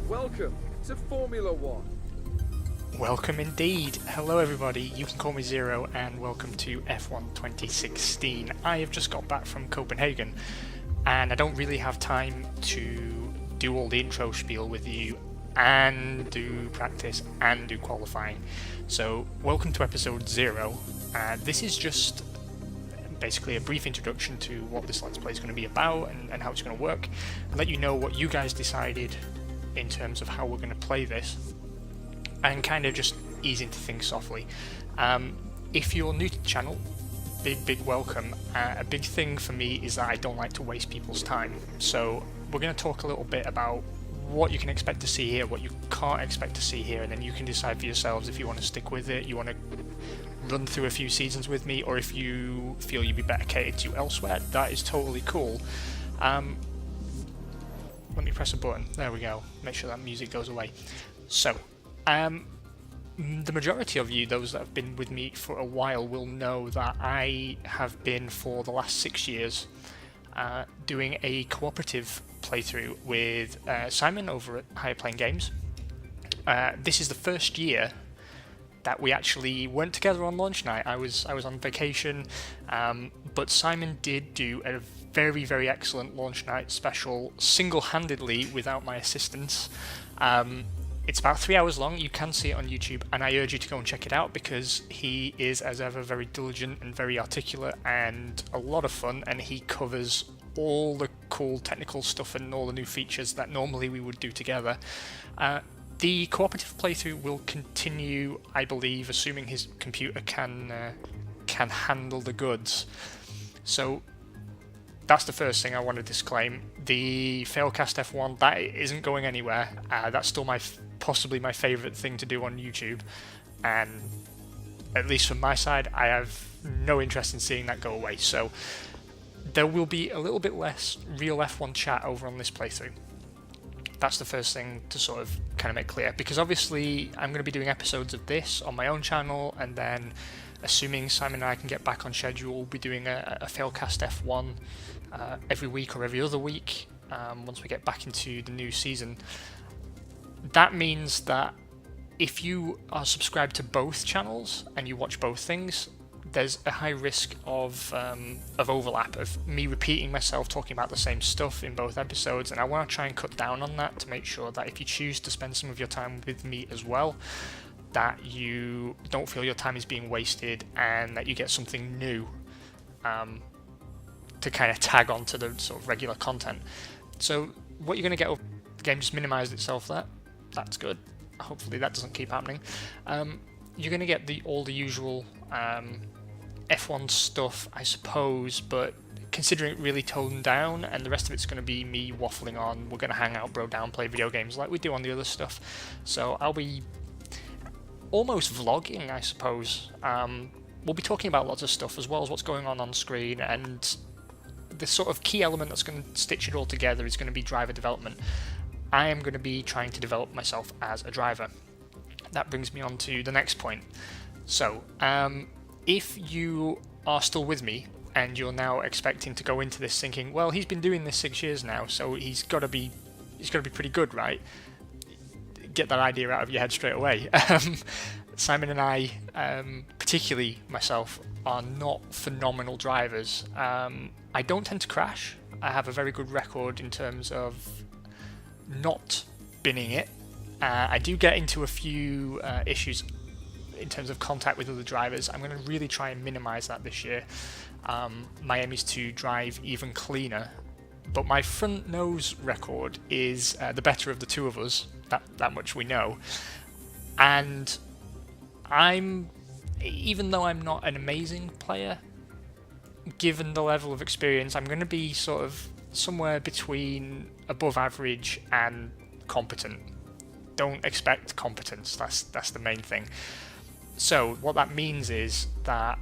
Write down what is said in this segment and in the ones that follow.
Welcome to Formula One. Welcome indeed. Hello everybody, you can call me Zero and welcome to F1 2016. I have just got back from Copenhagen and I don't really have time to do all the intro spiel with you and do practice and do qualifying. So welcome to episode 0. This is just basically a brief introduction to what this Let's Play is going to be about and how it's going to work, and let you know what you guys decided in terms of how we're going to play this, and kind of just ease into things softly. If you're new to the channel, big welcome. A big thing for me is that I don't like to waste people's time, so we're going to talk a little bit about what you can expect to see here, what you can't expect to see here, and then you can decide for yourselves if you want to stick with it, you want to run through a few seasons with me, or if you feel you'd be better catered to elsewhere. That is totally cool. Let me press a button. There we go. Make sure that music goes away. So, the majority of you, those that have been with me for a while, will know that I have been for the last 6 years doing a cooperative playthrough with Simon over at Higher Playing Games. This is the first year that we actually weren't together on launch night. I was on vacation, but Simon did do a very excellent launch night special single-handedly without my assistance. It's about 3 hours long. You can see it on YouTube, and I urge you to go and check it out because he is, as ever, very diligent and very articulate and a lot of fun, and he covers all the cool technical stuff and all the new features that normally we would do together. The cooperative playthrough will continue, I believe, assuming his computer can handle the goods. So that's the first thing I want to disclaim. The Failcast F1, that isn't going anywhere. That's still possibly my favourite thing to do on YouTube, and at least from my side, I have no interest in seeing that go away. So there will be a little bit less real F1 chat over on this playthrough. That's the first thing to sort of kind of make clear, because obviously I'm going to be doing episodes of this on my own channel, and then assuming Simon and I can get back on schedule, we'll be doing a Failcast F1 every week or every other week once we get back into the new season. That means that if you are subscribed to both channels and you watch both things, there's a high risk of overlap, of me repeating myself talking about the same stuff in both episodes, and I want to try and cut down on that to make sure that if you choose to spend some of your time with me as well, that you don't feel your time is being wasted and that you get something new to kind of tag on to the sort of regular content. So what you're going to get, the game just minimized itself there. That's good. Hopefully that doesn't keep happening. You're going to get all the usual F1 stuff, I suppose, but considering it really toned down, and the rest of it's going to be me waffling on. We're going to hang out, bro down, play video games like we do on the other stuff. So I'll be almost vlogging, I suppose. We'll be talking about lots of stuff as well as what's going on screen, and the sort of key element that's going to stitch it all together is going to be driver development. I am going to be trying to develop myself as a driver. That brings me on to the next point. So, if you are still with me and you're now expecting to go into this thinking, well, he's been doing this 6 years now, so he's got to be pretty good, right? Get that idea out of your head straight away. Simon and I, particularly myself, are not phenomenal drivers. I don't tend to crash. I have a very good record in terms of not binning it. I do get into a few issues in terms of contact with other drivers. I'm going to really try and minimize that this year. My aim is to drive even cleaner, but my front nose record is the better of the two of us. That much we know. And even though I'm not an amazing player, given the level of experience, I'm going to be sort of somewhere between above average and competent. Don't expect competence, that's the main thing. So what that means is that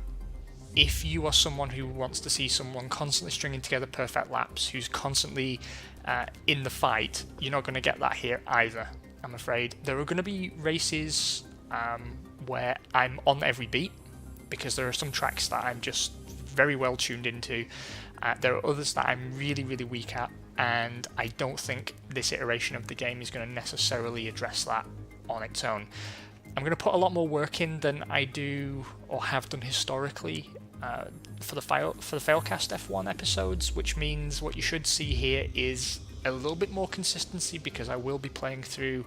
if you are someone who wants to see someone constantly stringing together perfect laps, who's constantly in the fight, you're not going to get that here either, I'm afraid. There are going to be races where I'm on every beat, because there are some tracks that I'm just very well tuned into. There are others that I'm really weak at, and I don't think this iteration of the game is going to necessarily address that on its own. I'm going to put a lot more work in than I do or have done historically for the Failcast F1 episodes, which means what you should see here is a little bit more consistency, because I will be playing through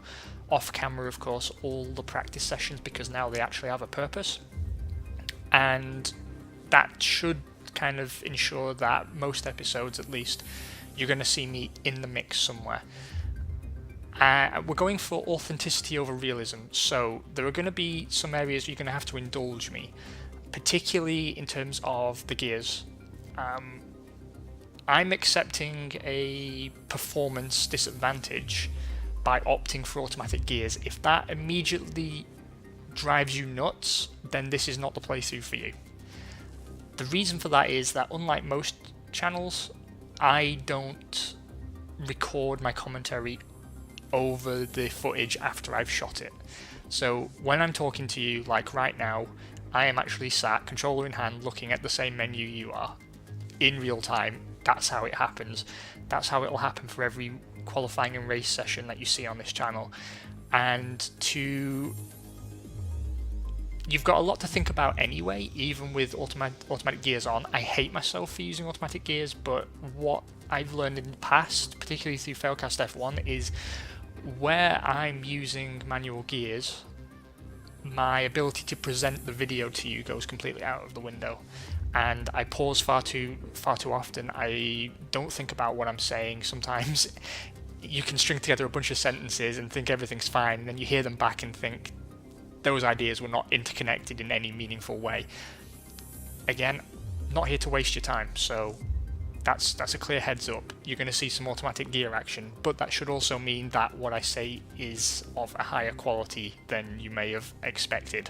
off camera, of course, all the practice sessions, because now they actually have a purpose, and that should kind of ensure that most episodes, at least, you're going to see me in the mix somewhere. We're going for authenticity over realism, so there are going to be some areas you're going to have to indulge me, particularly in terms of the gears. I'm accepting a performance disadvantage by opting for automatic gears. If that immediately drives you nuts, then this is not the playthrough for you. The reason for that is that, unlike most channels, I don't record my commentary over the footage after I've shot it. So when I'm talking to you, like right now, I am actually sat, controller in hand, looking at the same menu you are, in real time. That's how it happens. That's how it'll happen for every qualifying and race session that you see on this channel. And you've got a lot to think about anyway, even with automatic gears on. I hate myself for using automatic gears, but what I've learned in the past, particularly through Failcast F1, is where I'm using manual gears, my ability to present the video to you goes completely out of the window. And I pause far too often. I don't think about what I'm saying. Sometimes you can string together a bunch of sentences and think everything's fine, and then you hear them back and think those ideas were not interconnected in any meaningful way. Again, not here to waste your time, so that's a clear heads up. You're going to see some automatic gear action, but that should also mean that what I say is of a higher quality than you may have expected.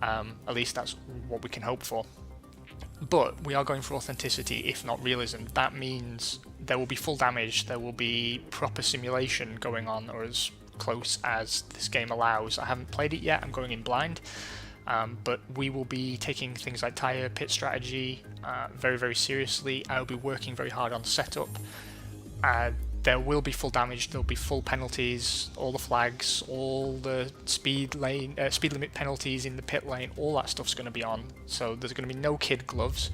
At least that's what we can hope for. But we are going for authenticity, if not realism. That means there will be full damage, there will be proper simulation going on, or as close as this game allows. I haven't played it yet, I'm going in blind, but we will be taking things like tyre pit strategy very, very seriously. I'll be working very hard on setup. There will be full damage, there'll be full penalties, all the flags, all the speed limit penalties in the pit lane, all that stuff's going to be on. So there's going to be no kid gloves.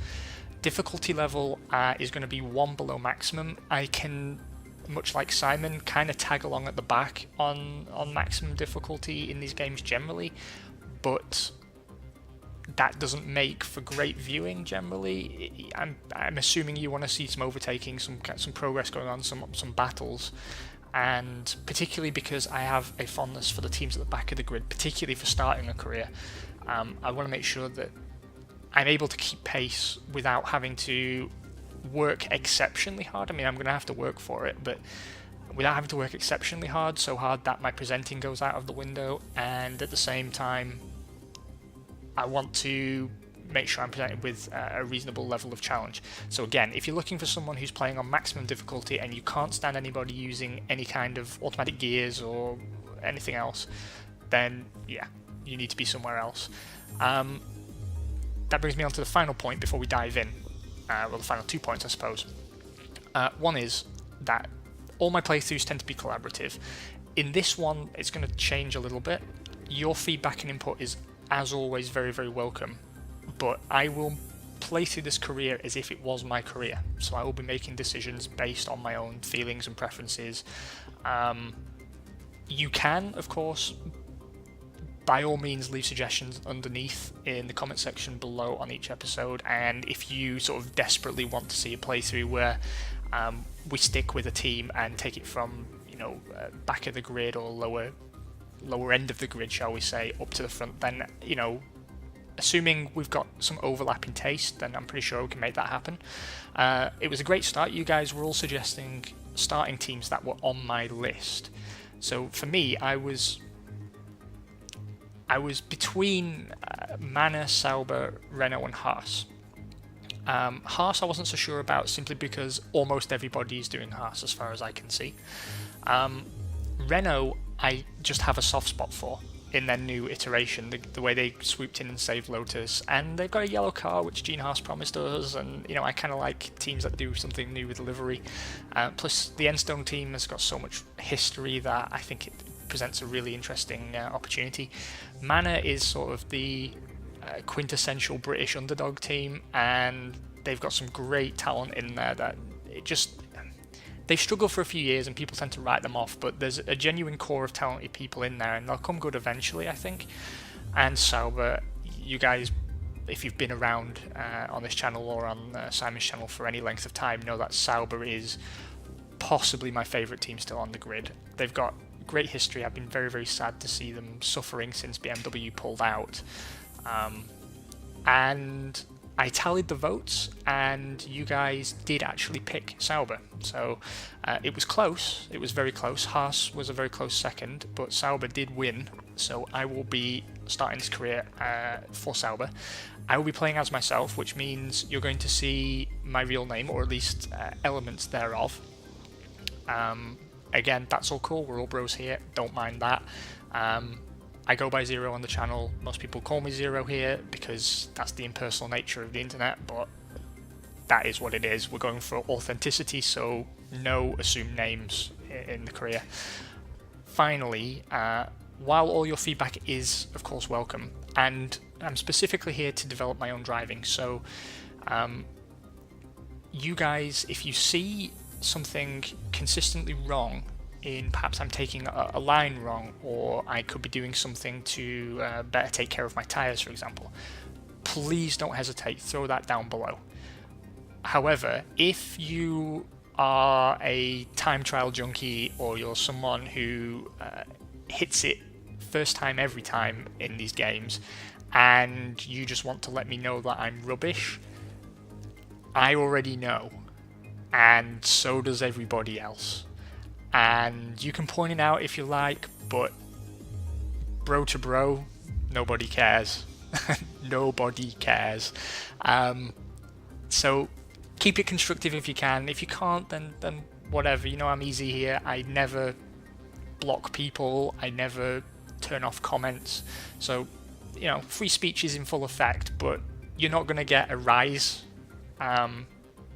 Difficulty level is going to be 1 below maximum. I can, much like Simon, kind of tag along at the back on maximum difficulty in these games generally, but that doesn't make for great viewing generally. I'm assuming you want to see some overtaking, some progress going on, some battles, and particularly because I have a fondness for the teams at the back of the grid, particularly for starting a career. I want to make sure that I'm able to keep pace without having to work exceptionally hard. I mean, I'm going to have to work for it, but without having to work exceptionally hard, so hard that my presenting goes out of the window, and at the same time I want to make sure I'm presented with a reasonable level of challenge. So again, if you're looking for someone who's playing on maximum difficulty and you can't stand anybody using any kind of automatic gears or anything else, then yeah, you need to be somewhere else. That brings me on to the final point before we dive in. Well, the final 2 points, I suppose. One is that all my playthroughs tend to be collaborative. In this one, it's going to change a little bit. Your feedback and input is, as always, very, very welcome, but I will play through this career as if it was my career, so I will be making decisions based on my own feelings and preferences. You can, of course, by all means leave suggestions underneath in the comment section below on each episode, and if you sort of desperately want to see a playthrough where we stick with a team and take it from, back of the grid or lower end of the grid, shall we say, up to the front, then, assuming we've got some overlap in taste, then I'm pretty sure we can make that happen. It was a great start. You guys were all suggesting starting teams that were on my list. So for me, I was between Manor, Sauber, Renault and Haas. Haas I wasn't so sure about, simply because almost everybody is doing Haas as far as I can see. Renault I just have a soft spot for. in their new iteration, the way they swooped in and saved Lotus, and they've got a yellow car, which Gene Haas promised us, and I kind of like teams that do something new with livery. Plus, the Enstone team has got so much history that I think it presents a really interesting opportunity. Mana is sort of the quintessential British underdog team, and they've got some great talent in there that they've struggled for a few years and people tend to write them off, but there's a genuine core of talented people in there and they'll come good eventually, I think. And Sauber, you guys, if you've been around on this channel or on Simon's channel for any length of time, know that Sauber is possibly my favourite team still on the grid. They've got great history. I've been very, very sad to see them suffering since BMW pulled out. And I tallied the votes, and you guys did actually pick Sauber. So it was close. It was very close. Haas was a very close second, but Sauber did win. So I will be starting this career for Sauber. I will be playing as myself, which means you're going to see my real name, or at least elements thereof. Again, that's all cool. We're all bros here. Don't mind that. I go by Zero on the channel. Most people call me Zero here because that's the impersonal nature of the internet, but that is what it is. We're going for authenticity, so no assumed names in the career. Finally, while all your feedback is, of course, welcome, and I'm specifically here to develop my own driving, so you guys, if you see something consistently wrong, in perhaps I'm taking a line wrong, or I could be doing something to better take care of my tyres, for example, please don't hesitate, throw that down below. However, if you are a time trial junkie, or you're someone who hits it first time every time in these games, and you just want to let me know that I'm rubbish, I already know, and so does everybody else. And you can point it out if you like, but bro to bro, nobody cares. Nobody cares. So keep it constructive if you can. If you can't, then whatever. I'm easy here. I never block people. I never turn off comments. So, free speech is in full effect, but you're not going to get a rise.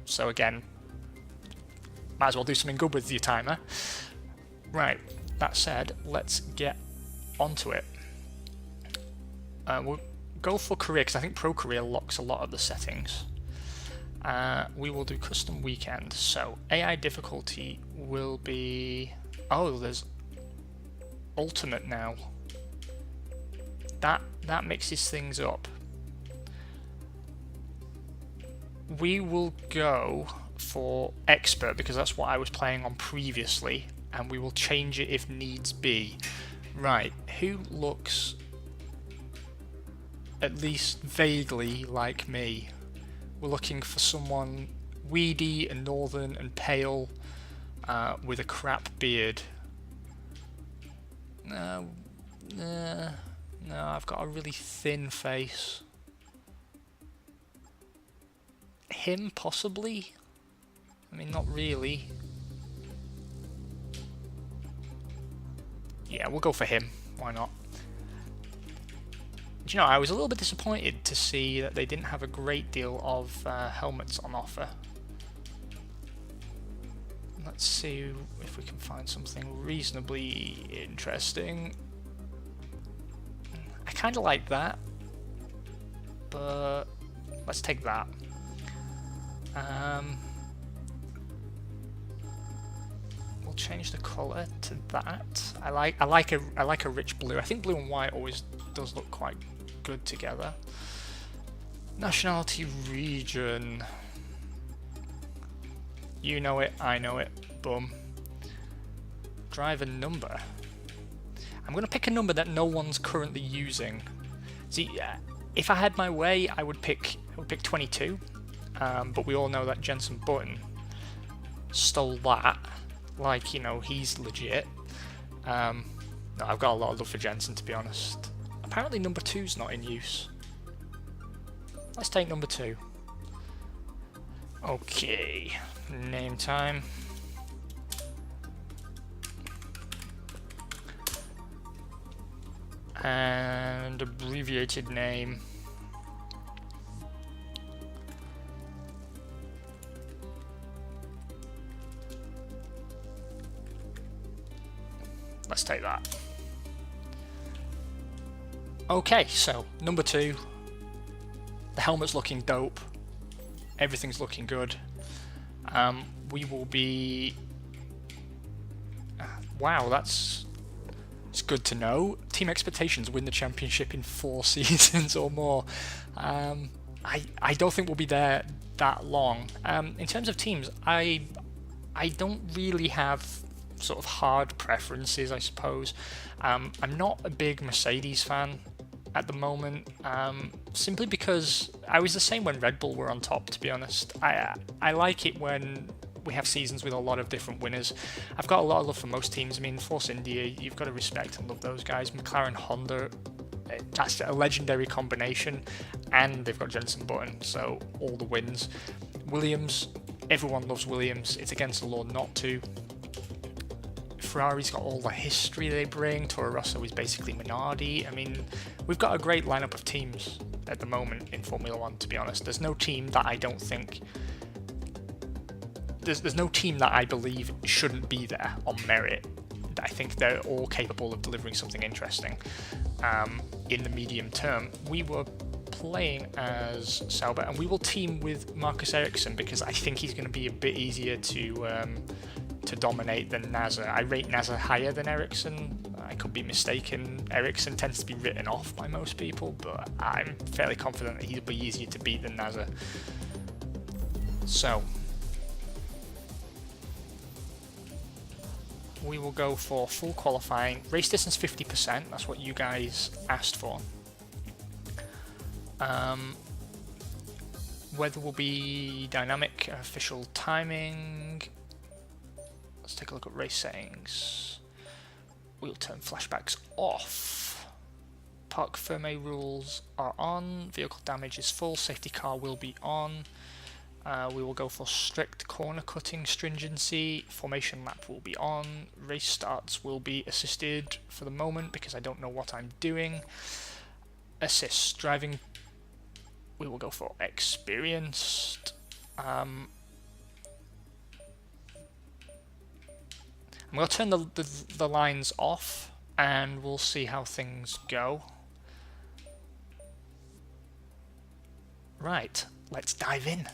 So again, might as well do something good with your timer. Right, that said, let's get onto it. We'll go for career, because I think Pro Career locks a lot of the settings. We will do custom weekend. So AI difficulty will be... Oh, there's ultimate now. That mixes things up. We will go for expert because that's what I was playing on previously, and we will change it if needs be. Right, who looks at least vaguely like me? We're looking for someone weedy and northern and pale with a crap beard. No, I've got a really thin face. Him, possibly? I mean, not really. Yeah, we'll go for him. Why not? Do you know, I was a little bit disappointed to see that they didn't have a great deal of helmets on offer. Let's see if we can find something reasonably interesting. I kind of like that, but let's take that. We'll change the colour to that. I like a rich blue. I think blue and white always does look quite good together. Nationality, region. You know it, I know it. Boom. Driver number. I'm gonna pick a number that no one's currently using. See, if I had my way, I would pick 22. But we all know that Jenson Button stole that. Like, he's legit. No, I've got a lot of love for Jenson, to be honest. Apparently number 2's not in use. Let's take number 2. Okay, name time. and abbreviated name. Let's take that. Okay, so number 2. The helmet's looking dope. Everything's looking good. We will be... Wow, it's good to know. Team expectations: win the championship in 4 seasons or more. I don't think we'll be there that long. In terms of teams, I don't really have sort of hard preferences, I suppose. I'm not a big Mercedes fan at the moment, simply because I was the same when Red Bull were on top, to be honest. I like it when we have seasons with a lot of different winners. I've got a lot of love for most teams. I mean, Force India, you've got to respect and love those guys. McLaren, Honda, that's a legendary combination, and they've got Jenson Button, so all the wins. Williams, everyone loves Williams. It's against the law not to. Ferrari's got all the history they bring. Toro Rosso is basically Minardi. I mean, we've got a great lineup of teams at the moment in Formula 1, to be honest. There's no team that I don't think... There's no team that I believe shouldn't be there on merit. I think they're all capable of delivering something interesting in the medium term. We were playing as Sauber, and we will team with Marcus Ericsson because I think he's going to be a bit easier to dominate than Nasser. I rate Nasser higher than Ericsson. I could be mistaken. Ericsson tends to be written off by most people, but I'm fairly confident that he'll be easier to beat than Nasser. So we will go for full qualifying. Race distance 50%, that's what you guys asked for. Weather will be dynamic, official timing. Let's take a look at race settings. We'll turn flashbacks off. Parc Fermé rules are on. Vehicle damage is full. Safety car will be on. We will go for strict corner cutting stringency. Formation lap will be on. Race starts will be assisted for the moment because I don't know what I'm doing. Assist driving. We will go for experienced. I'm going to turn the lines off and we'll see how things go. Right, let's dive in.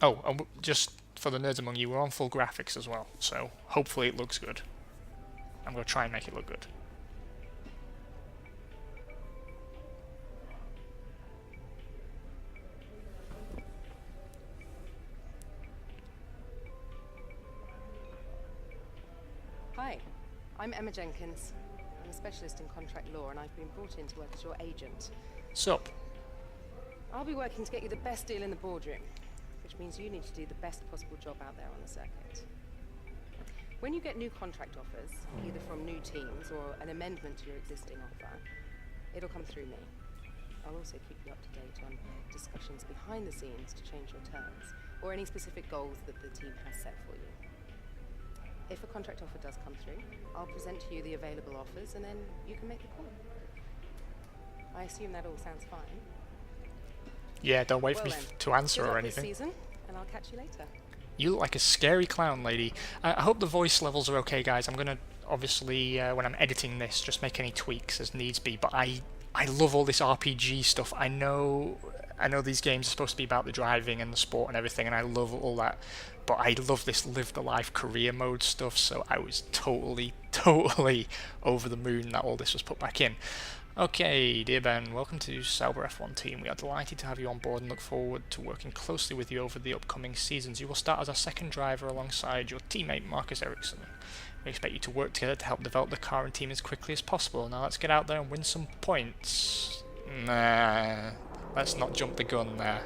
Oh, and just for the nerds among you, we're on full graphics as well, so hopefully it looks good. I'm going to try and make it look good. Hi, I'm Emma Jenkins. I'm a specialist in contract law and I've been brought in to work as your agent. Sup? I'll be working to get you the best deal in the boardroom, which means you need to do the best possible job out there on the circuit. When you get new contract offers, either from new teams or an amendment to your existing offer, it'll come through me. I'll also keep you up to date on discussions behind the scenes to change your terms, or any specific goals that the team has set for you. If a contract offer does come through, I'll present to you the available offers and then you can make the call. I assume that all sounds fine. Yeah, don't wait for me then, to answer good or luck this anything. season, and I'll catch you later. You look like a scary clown, lady. I hope the voice levels are okay, guys. I'm going to, obviously, when I'm editing this, just make any tweaks as needs be. But I love all this RPG stuff. I know these games are supposed to be about the driving and the sport and everything, and I love all that. But I love this live the life career mode stuff, so I was totally over the moon that all this was put back in. Okay, dear Ben, welcome to Sauber F1 team. We are delighted to have you on board and look forward to working closely with you over the upcoming seasons. You will start as our second driver alongside your teammate Marcus Ericsson. We expect you to work together to help develop the car and team as quickly as possible. Now let's get out there and win some points. Nah, let's not jump the gun there.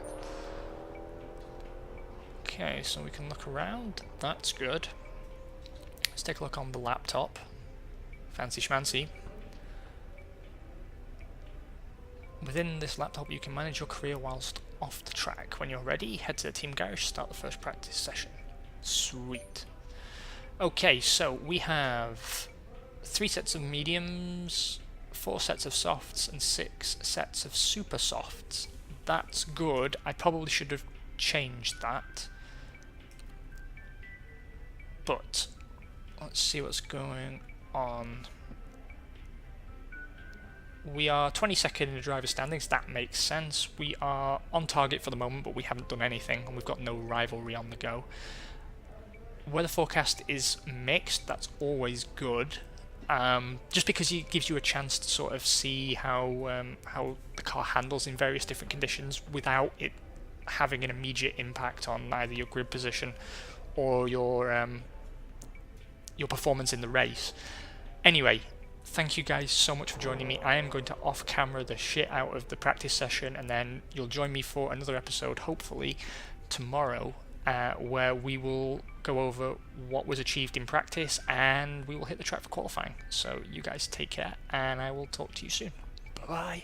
Okay, so we can look around. That's good. Let's take a look on the laptop. Fancy schmancy. Within this laptop you can manage your career whilst off the track. When you're ready, head to the team garage to start the first practice session. Sweet. Okay, so we have 3 sets of mediums, 4 sets of softs, and 6 sets of super softs. That's good. I probably should have changed that. But let's see what's going on. We are 22nd in the driver standings, that makes sense. We are on target for the moment, but we haven't done anything, and we've got no rivalry on the go. Weather forecast is mixed, that's always good. Just because it gives you a chance to sort of see how the car handles in various different conditions without it having an immediate impact on either your grid position or your performance in the race. Anyway, thank you guys so much for joining me. I am going to off-camera the shit out of the practice session, and then you'll join me for another episode, hopefully tomorrow, where we will go over what was achieved in practice and we will hit the track for qualifying. So you guys take care, and I will talk to you soon. Bye-bye.